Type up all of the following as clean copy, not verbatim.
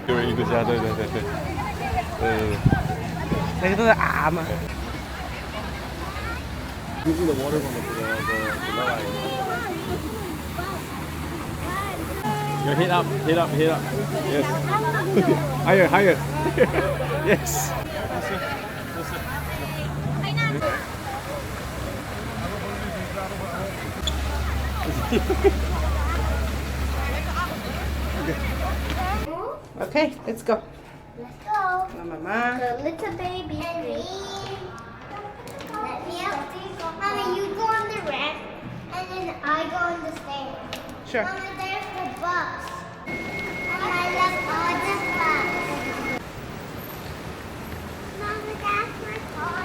有一个家，对对对对，那个都是啊嘛。You see the water from the lower. Your head up, head up, head up. Yes. Higher, higher. Yes. Okay, let's go. Let's go. Mama. The little baby. And me. Let me up. Mama, you go on the ramp, and then I go on the stairs. Sure. Mama, there's the bus. And I love all the bus. Mama, that's my car.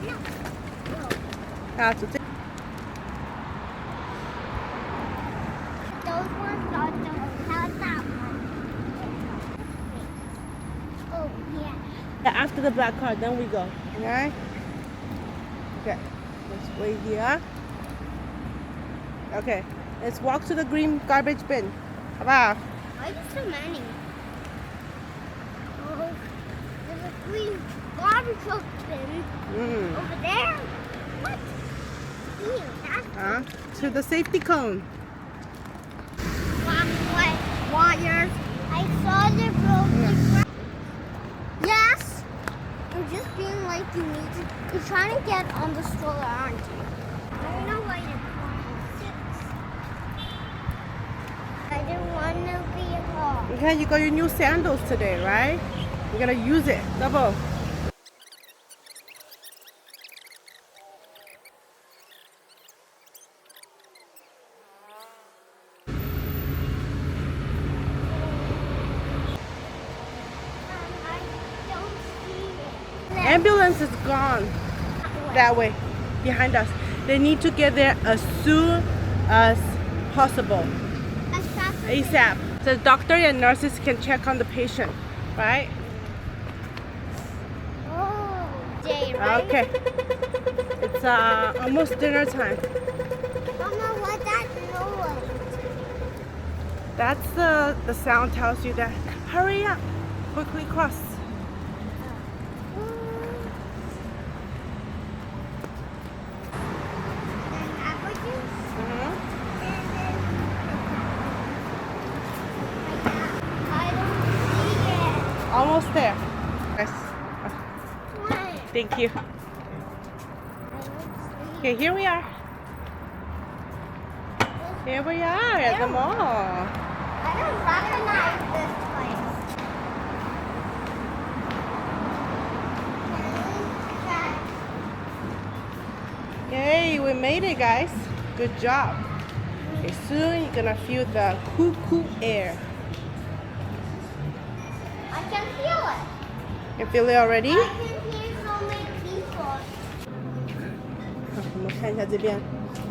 No. That's it. Those ones are the how's that one? Oh, yeah. After the black car, then we go. Okay? Okay. Let's wait here. Okay. Let's walk to the green garbage bin. 好不好？ Why are there so many? Oh, there's a green garbage bin over there. What? Ew, that's To the safety cone. what? Wires. I saw the broken. Yes. You're just being like you need to. You're trying to get on the stroller, aren't you? I don't know why you're I didn't want to be a car. Okay, you got your new sandals today, right? You're gonna use it. Double. I don't see it. Ambulance is gone. That way. Behind us. They need to get there as soon as possible. As fast as ASAP. The doctor and nurses can check on the patient, right? Oh, day, right? Okay. It's almost dinner time. Mama, what's that noise? That's the sound tells you that hurry up, quickly cross. Almost there. Yes. Thank you. Okay, here we are. Here we are at the mall. I don't recognize this place. Yay, we made it, guys. Good job. Okay, soon you're gonna feel the cool air. I can feel it. You feel it already? I can hear so many people. 我们看一下这边。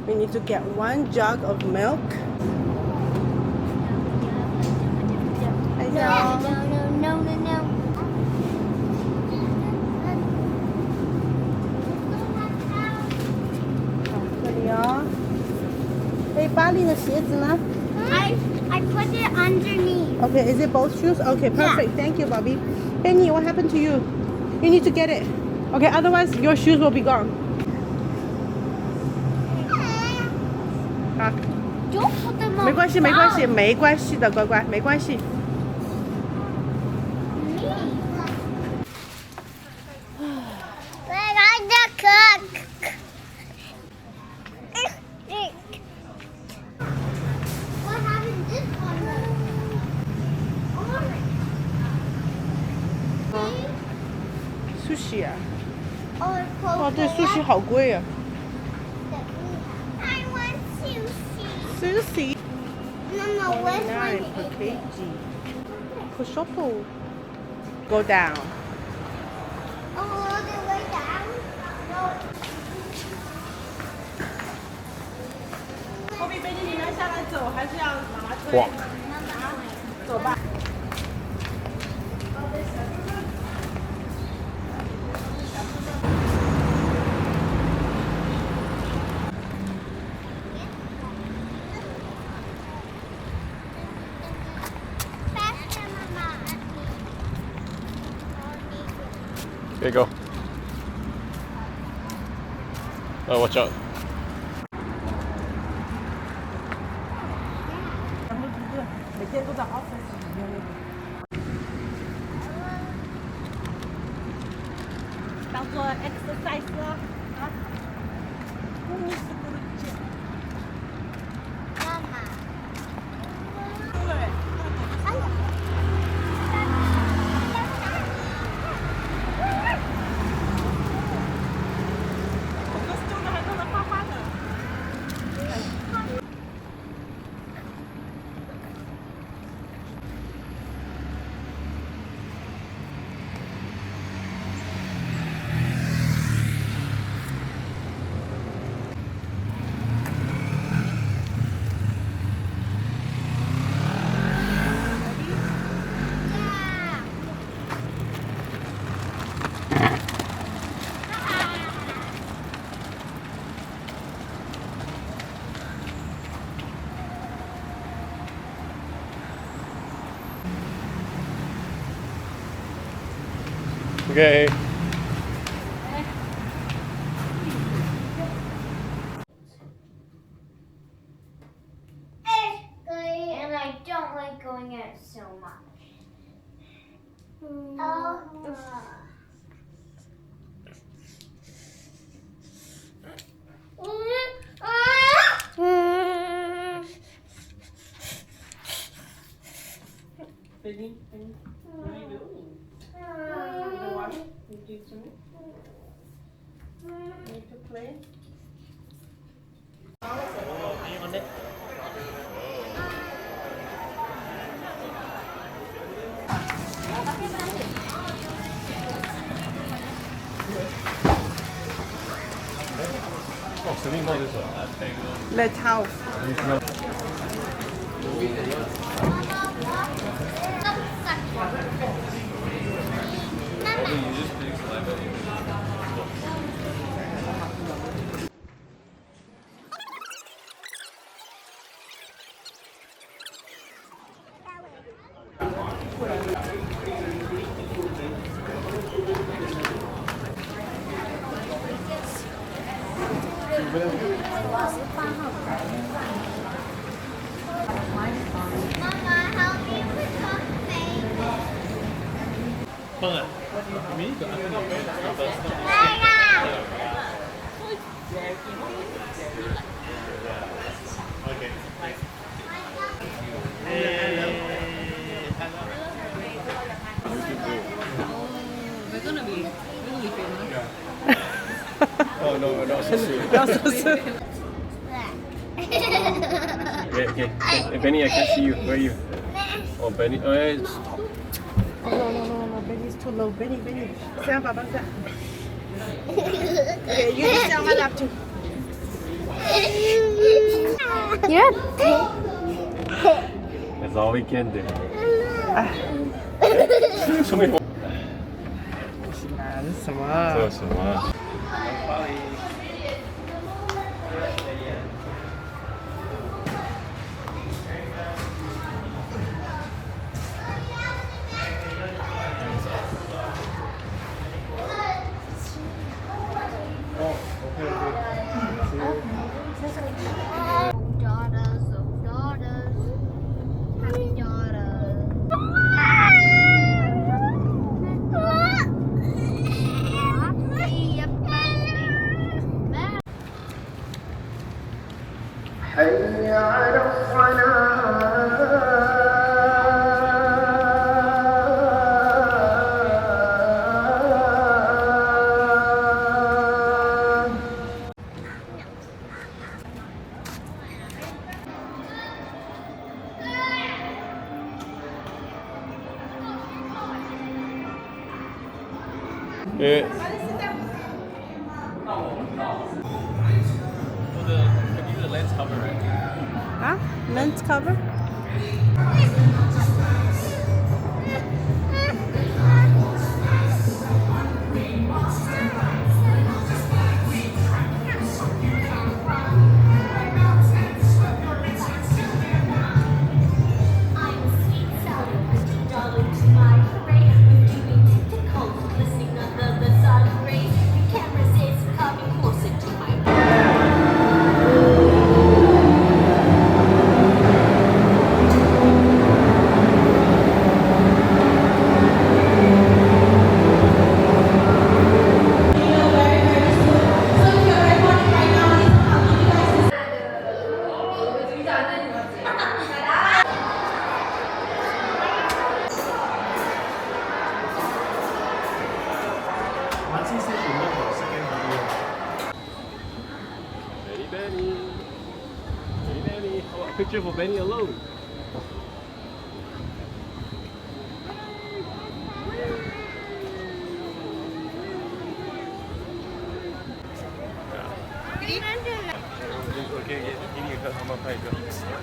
We need to get 1 jug of milk. 看一下哦。 No. 这里哦。哎，巴黎的鞋子呢？ I put it underneath. Okay, is it both shoes? Okay, perfect. Thank you, Bobby. Penny, what happened to you? You need to get it. Okay, otherwise your shoes will be gone. 啊， Don't put them on. 没关系，没关系，没关系的，乖乖，没关系。 We're gonna cook. What happened this one? Orange. Sushi 啊？ Or 哇，对，sushi 好贵啊。 I want sushi. Sushi. No, which 9 one per is kg. Prosciutto. Go down. all the way down? No. 后面贝蒂，你要下来走，还是要妈妈推？ Walk. 走吧。Faster, Mama. Okay, go. Oh, watch out. exercise 了啊！不是不是。妈妈。对。哎呀。我都揪的还弄得花花的。Okay. And I don't like going out so much. Oh. Benny, what are you doing? You want it? You do too? Need to play? On it. Oh, Celine bought this. Let's house. Mama, help me with something. Oh no, not so soon. Not so soon. Okay, okay. Hey, Benny, I can't see you. Where are you? Oh, Benny. Oh, yeah, it's... Oh, no. Benny's too low. Benny. Sit on Papa's lap. Okay, you just sit on my lap too. You're That's all we can do. 什么？这什么？daughters. Happy daughters. حي على الصلاة Yeah. The lens cover, right? Huh? Lens cover? $60 to my parade, doing TikTok, listening to the Benny. Hey, Benny. Oh, a picture for Benny alone.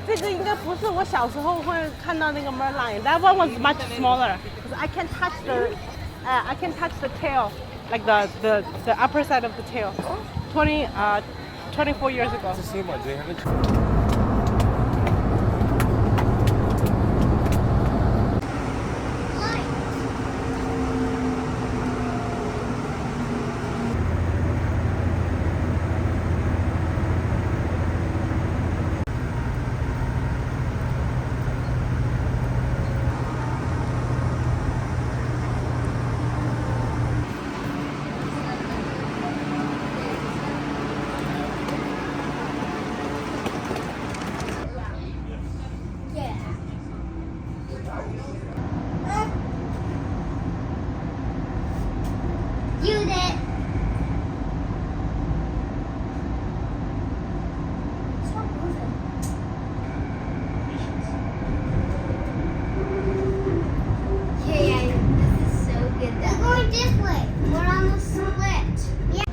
这个应该不是我小时候会看到那个 merlion. That one was much smaller. I can touch the tail, like the upper side of the tail. 24 years ago. It's the same one. They haven't. You did. Stop moving. Yeah, this is so good. We're going this way. We're on the slit. Yeah.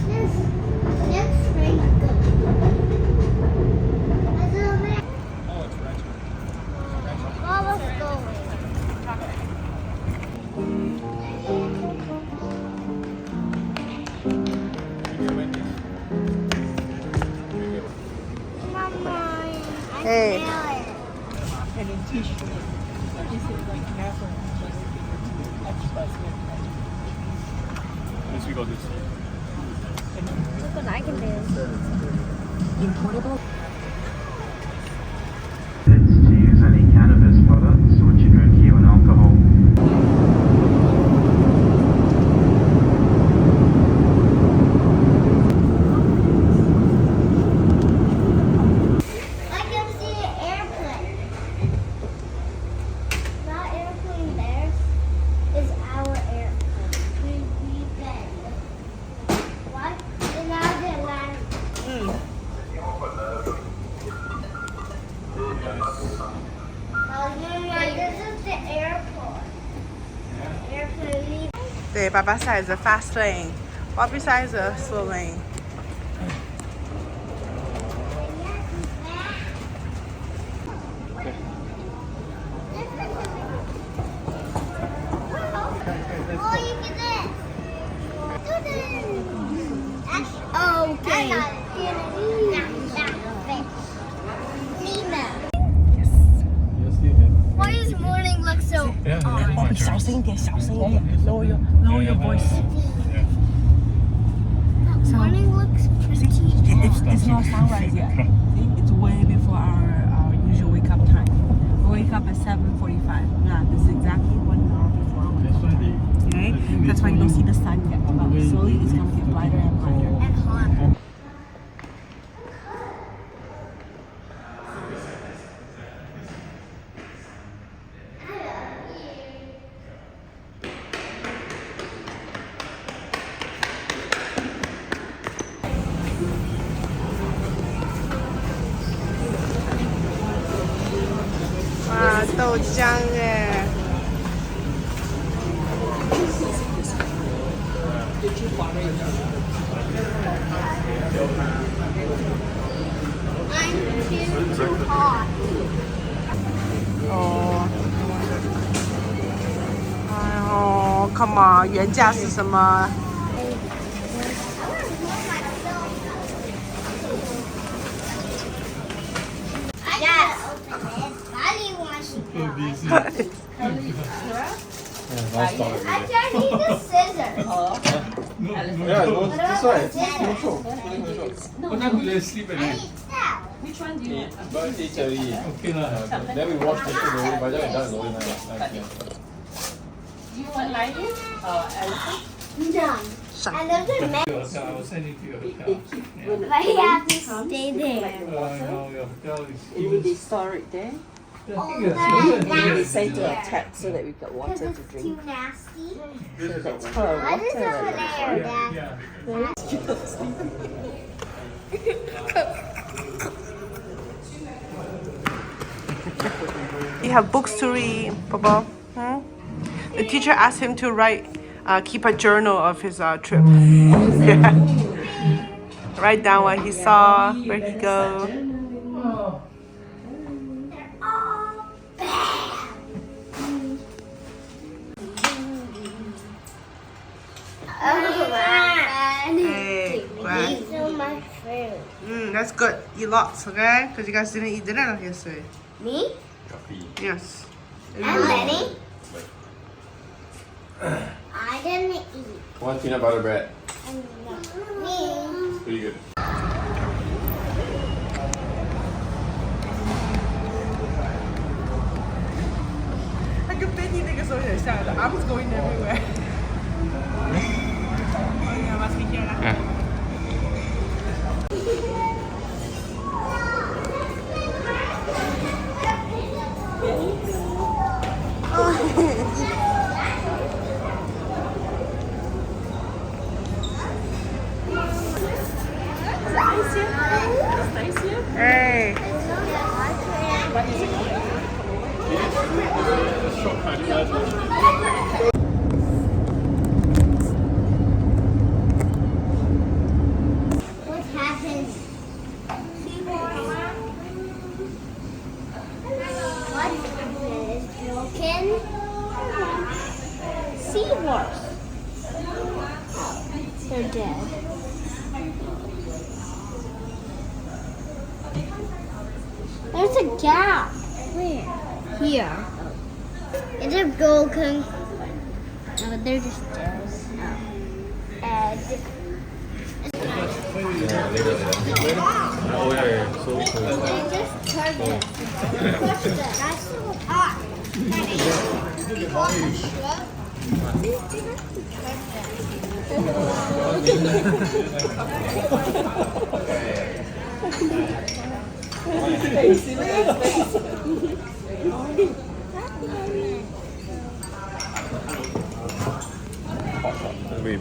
This train is good. Let's go over there. Oh, it's right. Well, let's go. Mama, I Hey. smell it. At least we got this. Look what I can do. To use any cannabis products or to drink human alcohol. I can see an airplane. That airplane there is our airplane. We bend. What? And now they land. This is the airport. Airplane leaving. 对，爸爸 side is a fast lane. Bobby side is a slow lane. Oh, you get this. Okay. Why does morning look so odd? 小声一点，小声一点。Lower your voice. Morning looks pretty. It's not sunrise yet. It's way before our usual wake up time. We wake up at 7:45. Yeah, this is exactly 1 hour before our wake up time. Okay? That's why you don't see the sun yet. But slowly it's gonna get lighter and lighter. And hot. 와, 豆浆耶。 I'm too hot. 哦。哎呦 ，Come on， 原价是什么？ Yes. Valley wants to go. I tried to use the scissors. Yeah, it goes this way. What time do they sleep at I night? need that. But 8:30. Okay lah. Then we watch the show already. By the time it's done, it's already 9 p.m. Done. And there's a man. Your hotel, I will send it to your hotel. Yeah. But he has to stay there. No, your hotel is Maybe even they store it there. That's Say to a tap so that we got water because to it's drink. too nasty. That's her What is water. over there, Dad? You have books to read, Papa. Hmm? The teacher asked him to keep a journal of his trip. Yeah. Write down what he saw, where he go. Hey, Gwen. These are my food. That's good. Eat lots, okay? Because you guys didn't eat dinner yesterday. Me Yes. and Lenny. I didn't eat. One peanut butter bread. And me. Pretty good. I can bet you think it's so sad. I was going everywhere. Hey. What happens? What is broken? Seahorse. They're dead. There's a gap. Where? Here. Is it broken? No, they're just dead. Oh. And Oh yeah, so they just turned it. That's so hot. Wait.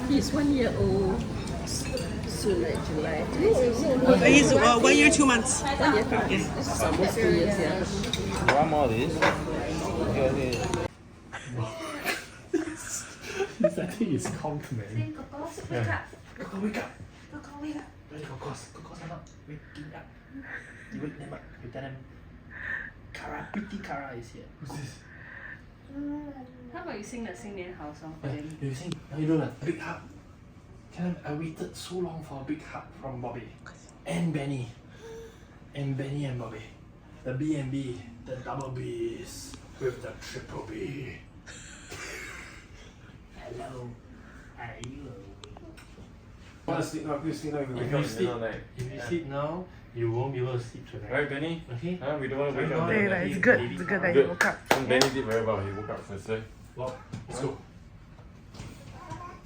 He's 1 year old. Soon at July. He's 1 year, 2 months. Almost 2 years, yeah. One more of this. I think it's compliment. Coco, wake up. Wait, Coco, stand up. Waking up. You wake them up. You tell them, Kara, pretty Kara is here. Who's this? How about you sing the 新年好 song for Yeah, them? you sing. Now you do a big hug. Tell them I waited so long for a big hug from Bobby and Benny. And Benny and Bobby. The B&B, the double B's with the triple B. Hello. How are you? Want to sleep now? Please sleep now. We If you sleep, if you sleep now, you won't be able to sleep tonight. Right, Benny? Okay? Huh? We don't want to wake up. Okay, It's good. It's good that you woke up. And Benny did very well. He woke up first. Eh? Well, let's go.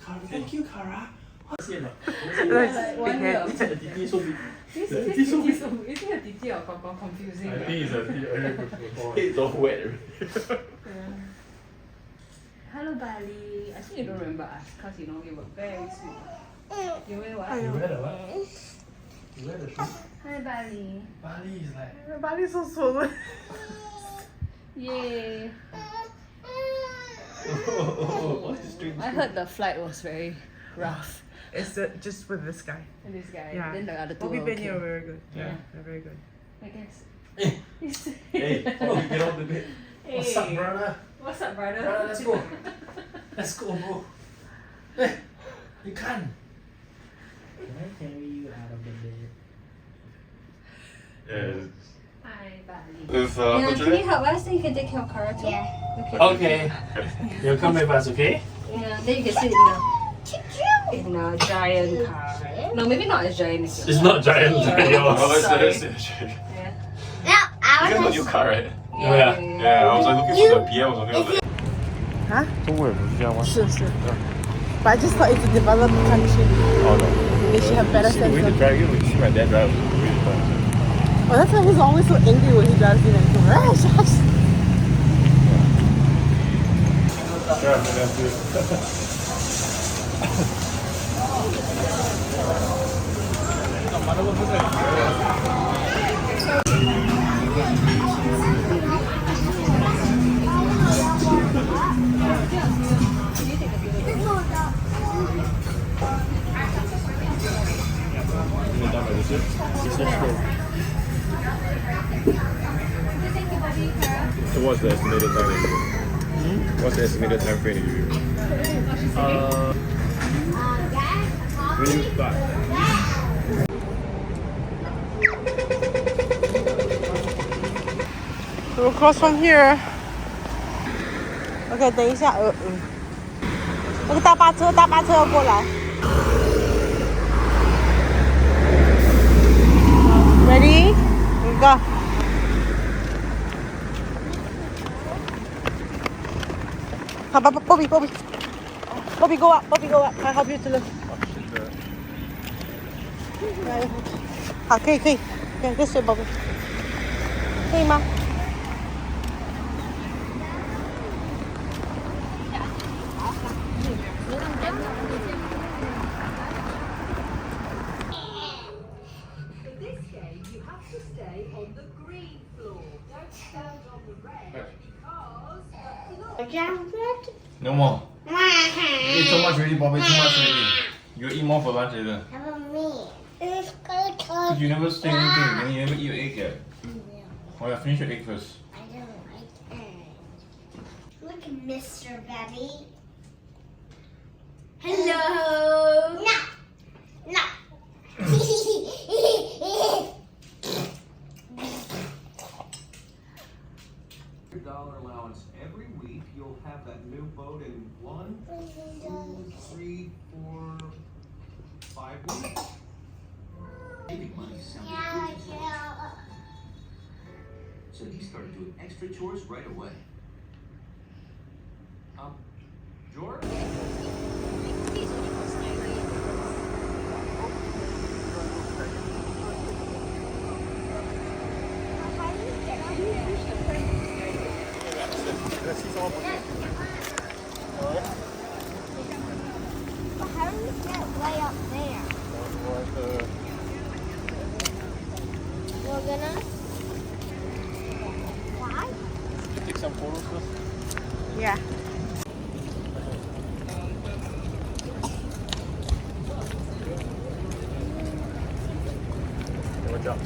Kara, thank you, Kara. Like 1 year. The titi so big. Is The it titi so big. a titi or Koko confusing? I think it's a titi. It's all wet. Hello Bali. I think you don't remember us because you know you were very sweet. You wear what? You wear the what? You wear the shoe? Hi Bali. Bali is like. Body's so swollen. Yay. What is strange? I heard the flight was very rough. It's just with this guy. And this guy. Yeah. Then the other two Bobby were Benny okay. are very good. Yeah. They're very good. I guess. Hey, Bobby, get off the bed. What's up, brother? What's up, brother? Brother, let's go. Let's go, bro. Hey, you can't. Can I carry you out of the bed? Yeah. Hi Bali. It's Yeah, can you help us? Then you can take care of Kara too. Yeah. Okay. You'll come with us, okay? Yeah, then you can sit in a giant car. Right? No, maybe not as giant as yours. It's not giant, Oh, Sorry. that's Yeah. No, I You got a was new car, right? Yeah. Yeah, I was like looking for the beer. I was looking for the. Huh? 中国人不是这样吗？是是。But I just thought it's a developed country. Oh no. They should have better See, sense we need to of. drive. You know, you see my dad drive. Oh, that's why he's always so angry when he drives in and Sure, that's good. So what's the estimated time that you do? What's the estimated time frame that you do? When you start? We'll cross from here. OK， 等一下，那个大巴车要过来。Ready? We go. Bobby, go up. I help you to lift. 好，可以，这水宝贝，可以吗？ No more. You eat so much already, Bobby. Too much already. You eat more for lunch later. Because you never say anything, and you never eat your egg yet. Oh yeah, finish your egg first. I don't like eggs. Look at Mr. Betty. Hello. No. $100 allowance every week. You'll have that new boat in 1, 2, 3, 4, 5 weeks. Saving money sounded good to George. So he started doing extra chores right away. George? How do you get way up there? We're gonna. Why? Take some photos first. Yeah. Good job.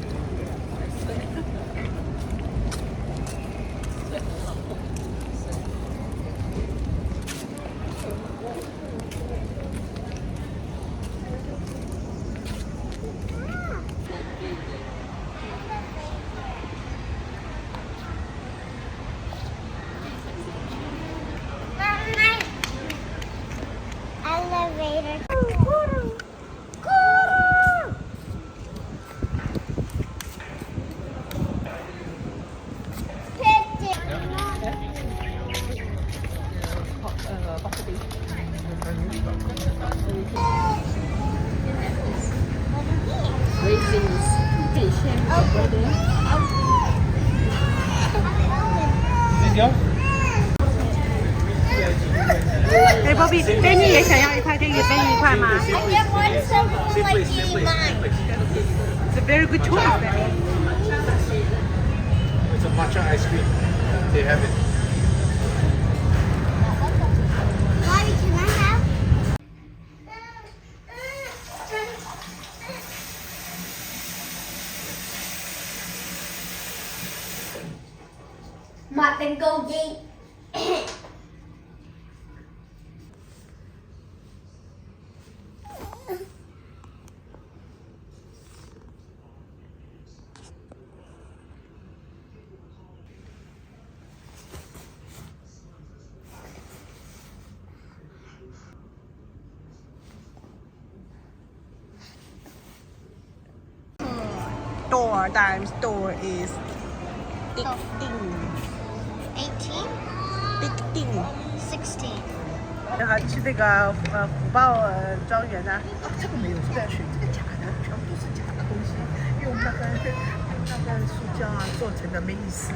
Elevator. Hey Bobby, Benny 也想要一块，可以给 Benny 一块吗 I get one simple like mine. It's a very good choice, Benny. It's a matcha ice cream. They have it. Mommy, can I have? Martin Goldie. Door times door is big thing. 18? Big thing. 16. 然后去那个虎豹庄园呢、这个没有这个去，这个假的，全部都是假的东西。因为我们那个大概塑胶啊做成的没意思。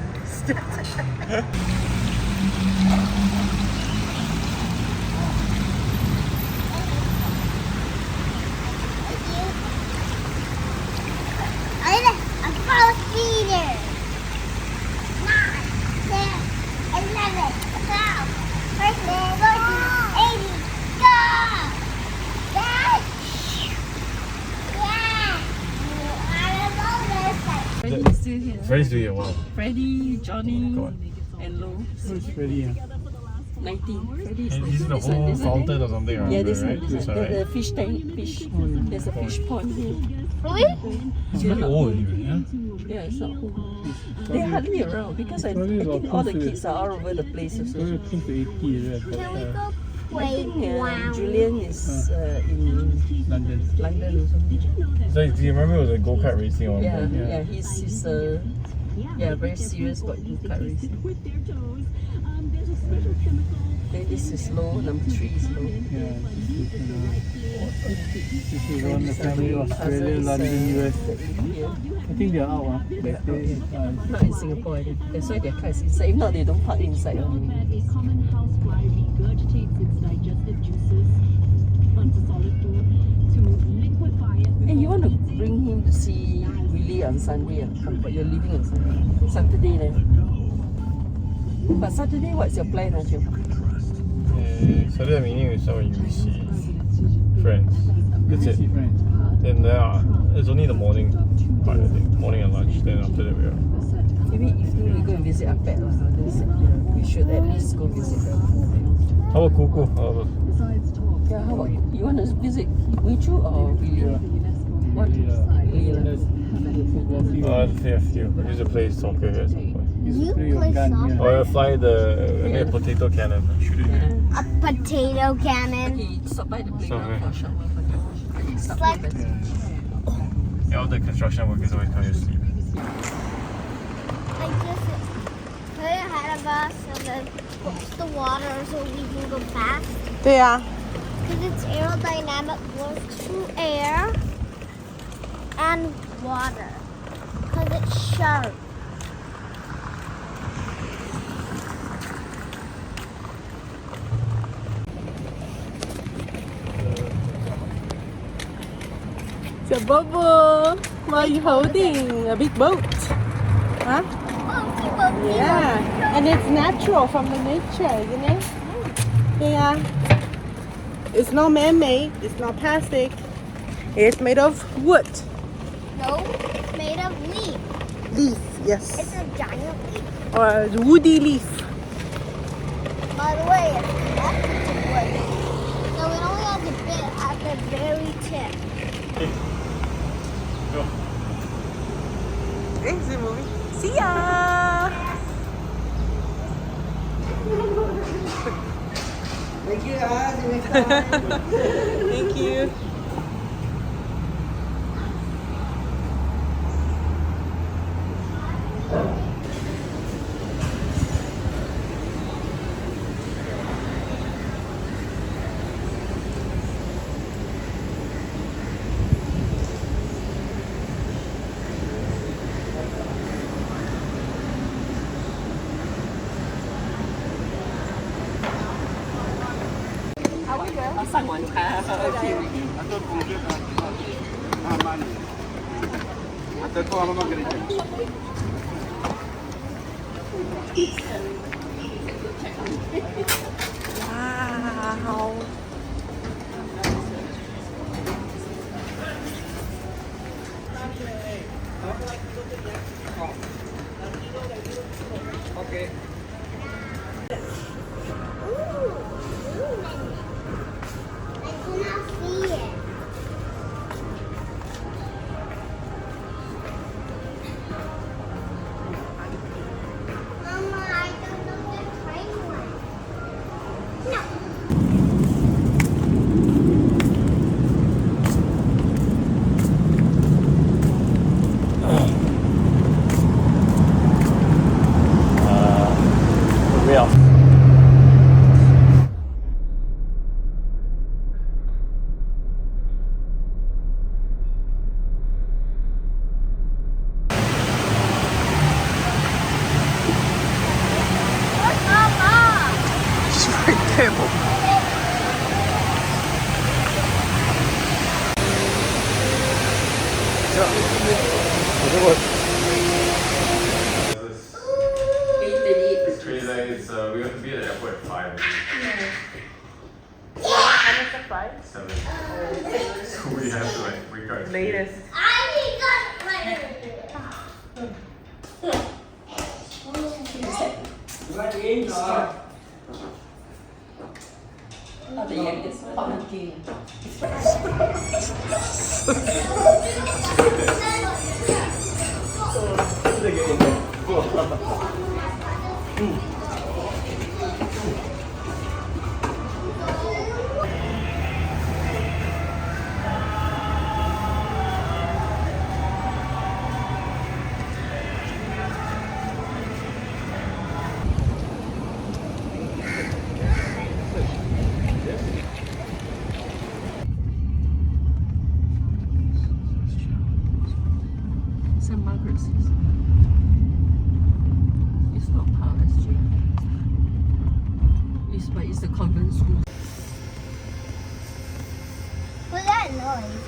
I'm supposed to be there. 9, 10, 11, 12, 13, 14, 80. Go! Dad! Yeah! I'm on this side. Freddy's still here. Freddy's doing it well. Freddy, Johnny, Go on. and Lo. Who's Freddy? 19. Freddy is He's the 19. whole fountain or something around Yeah, there, this right? one. This one, right? The fish tank, fish. There's a fish pond here. Really? He's really old, even, yeah? Yeah, it's not old. They're hardly around because I think all the kids are all over the place also. Can we go play ground? Julian is in London. London or something. So, do you remember it was a go-kart racing or Yeah, yeah, he's very serious about go-kart racing. Then this is Lo, number 3 is Lo. Yeah, this is one the family, Australia, London, US. I think they are out, back there. Not in Singapore, I think. That's why their car is inside. If not, they don't park inside. A common housefly regurgitates its digestive juices onto solid food to liquefy it. Hey, you want to bring him to see Willie on Sunday? But you're leaving on Sunday. Saturday then. But Saturday, what's your plan, Jim? Saturday I'm meeting with some UBC friends. That's it. Friends. Then it's only the morning part, I think. Morning and lunch. Then after that we're Maybe evening we go and visit our pet. We should at least go visit them. How about Kuku? Yeah, how about you? You want to visit Wichu or Willie? What? Willie. I think a few. We used to play soccer here at some point. You play soccer? Or fly the potato cannon and shoot it. A potato cannon. Okay, stop by the playground for a shower. It's like Yeah, all the construction workers always come here to sleep. like this is put it ahead of us and then push the water so we can go fast. 对呀、 Because it's aerodynamic goes to air and water. Because it's sharp. So Bobo, why are you holding a big boat? Huh? Yeah, and it's natural from the nature, isn't it? Yeah. It's not man-made. It's not plastic. It's made of wood. No, it's made of leaf. Leaf, yes. It's a giant leaf. Or a woody leaf. By the way, it's connected to wood. So it only has a bit at the very tip. Go. Thanks, movie. See ya! Thank you, Thank you. Wow. I cannot see it. Mama, I don't know the train went. No. Way off. 5? 7. So we have to like wake up. Latest. St. Margaret's. It's not Palace Street. But it's the convent school. What's that noise?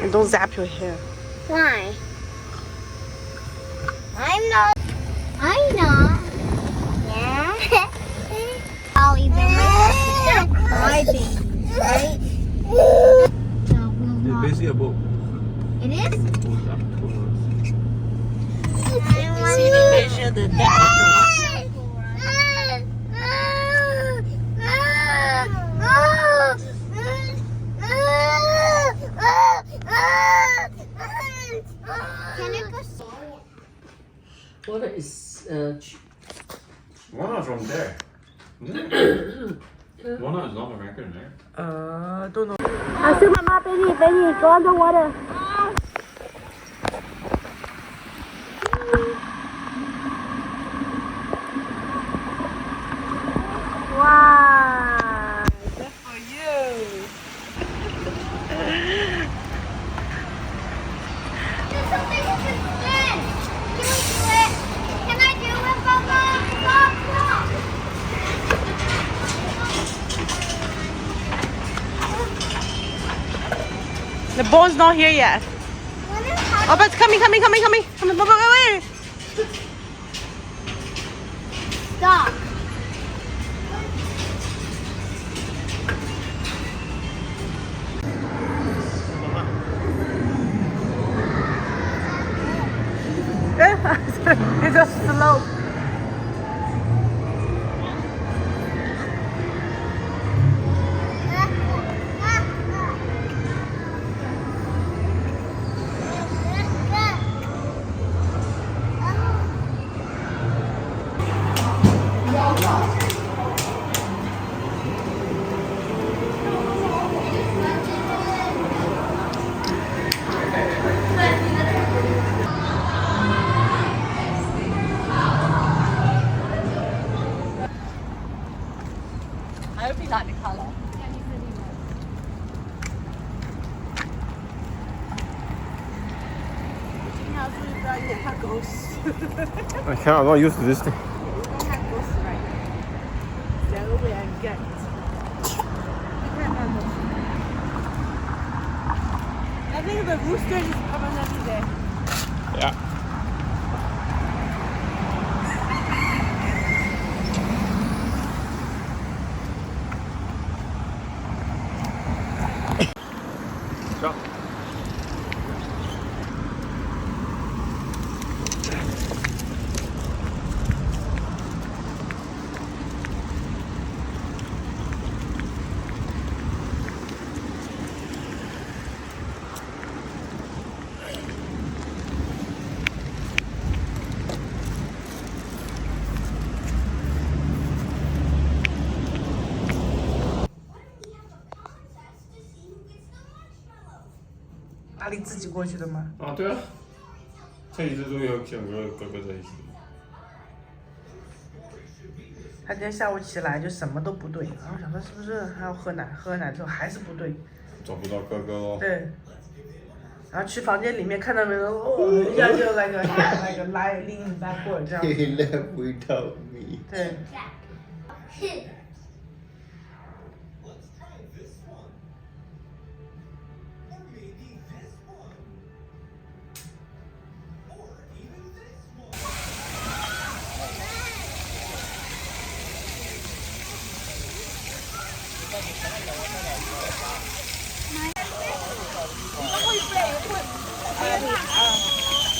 And don't zap your hair. Why? I'm not. Yeah. Ollie, they're my baby, right? So we'll It's basically a boat. It is? See, they measure the depth of the water. Can you go see? Water is One from there. Isn't it? One is North American, right? don't know. Mama, baby, go underwater. Wow. That's for you. There's something you can spin. Can we do it? Can I do it, Mama? The boat's not here yet. Oh, but it's coming. Wait. Stop. It's a slope. I hope you like the color. I can't, I'm not used to this thing. I think the rooster is permanently there. Yeah. Stop.阿里自己过去的吗？啊，对啊，他一直都有两个哥哥在一起。他今天下午起来就什么都不对，然后想说是不是还要喝奶？喝奶之后还是不对。找不到哥哥咯。对。然后去房间里面看到没有？哦，一下就那个lean backward 这样。He left without me. 对。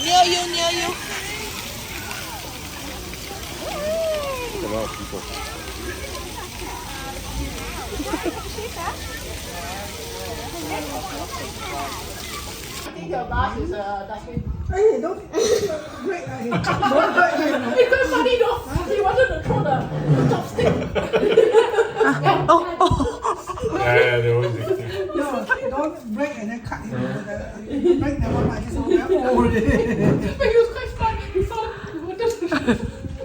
Near you, near you. A lot of people. I think your bus is a dustbin. Hey, don't break. It's quite funny though. He wanted to throw the chopstick. Yeah, they always do. No, don't break and then cut him. Break never mind, just hold it. But he was quite funny. He thought he wanted to.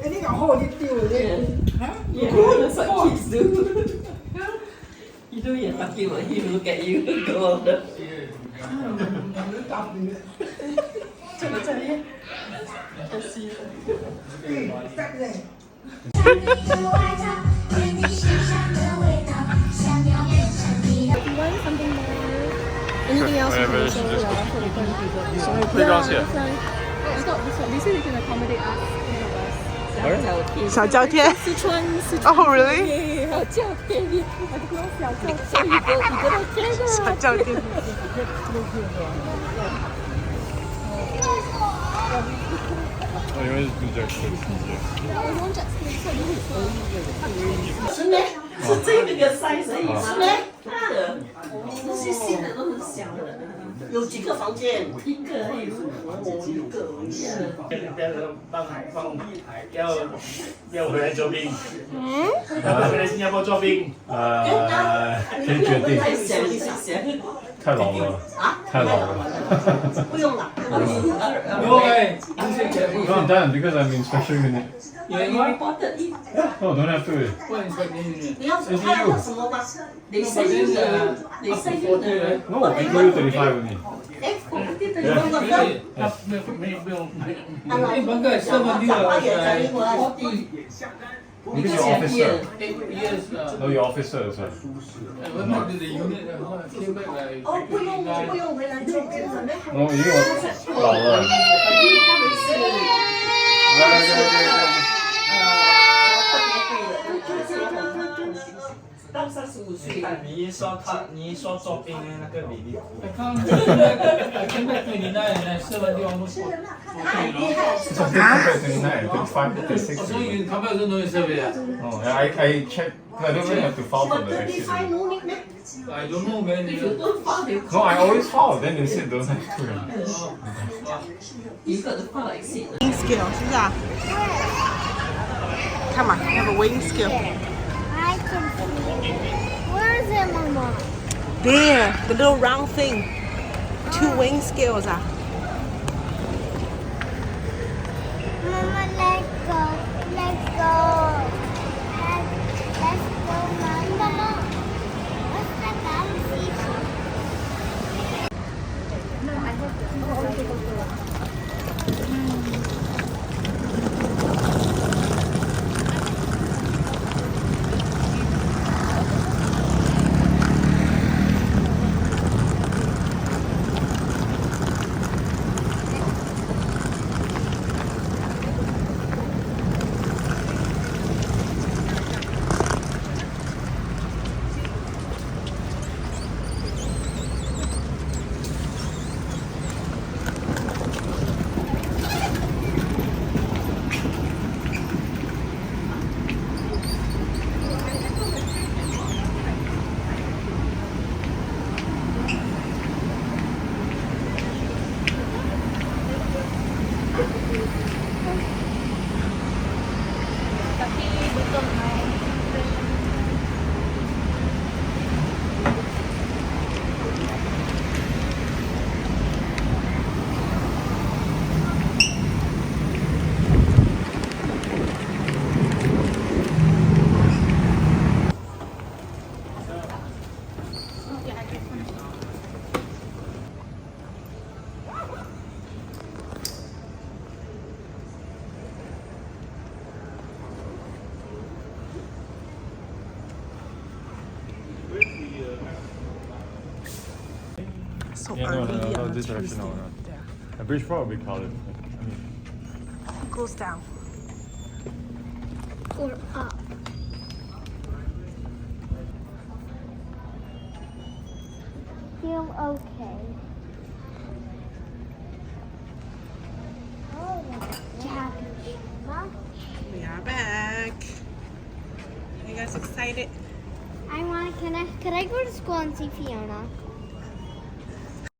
And then got hold it still, is it? Huh? Yeah, that's what kids do. You know you're lucky when he look at you and go on the. Step there. Anything else? Whatever, you she can just- show? So many playgrounds here. It's not this one. They say they can accommodate us. One of us. 小焦天. 四川 Oh, really? Yeah, 小焦天 I don't know 小焦 so you go to Canada. 小焦天. Oh, you want to do jet ski? I want jet ski, so you need to 是咩？是这个 size 而已，是咩？大的，那些新的都很小的。有几个房间？一个而已，我一个而已。要回来做兵，要回来新加坡做兵。可以决定。太想一想，太老了。太老了。不用了。No, No, I'm done because I'm in special unit. You reported it. No, don't have to. what is that name? 你要他要什么吗？They say you the, they say you the. No, I give you 35 only. 哎，我不记得有那个。不用。啊，一般个70讲话也讲英文。 Because you're officer. 8 years. No, you're officer as well. Went back to the unit. Came back like. 哦，不用回来做健身咩？ No, 已经老了。到35岁。你一说做兵的那个比例。 I came back 29 and I still went almost 40. It's okay, come back 29, 35, 36. So you come back to no survey? No, I checked. I don't even have to file for the accident. no need 咩？ I don't know, man. If you don't file, they No, I always file. Then they said don't have to. you got to file exceed. Weighing scale, 是不是啊? Come on, have a weighing scale. I can see. Where is it, Mama? There, the little round thing. 2 weighing scales 啊. Mama, let's go. Let's go. Let's go, Mama. What's that galaxy? So Yeah, early no, on a this direction, Tuesday. no. There. A bridge will be crowded. I mean, It goes down. Or up. am okay. Oh, Jack. Mom, We are back. Are you guys excited? could I go to school and see Fiona?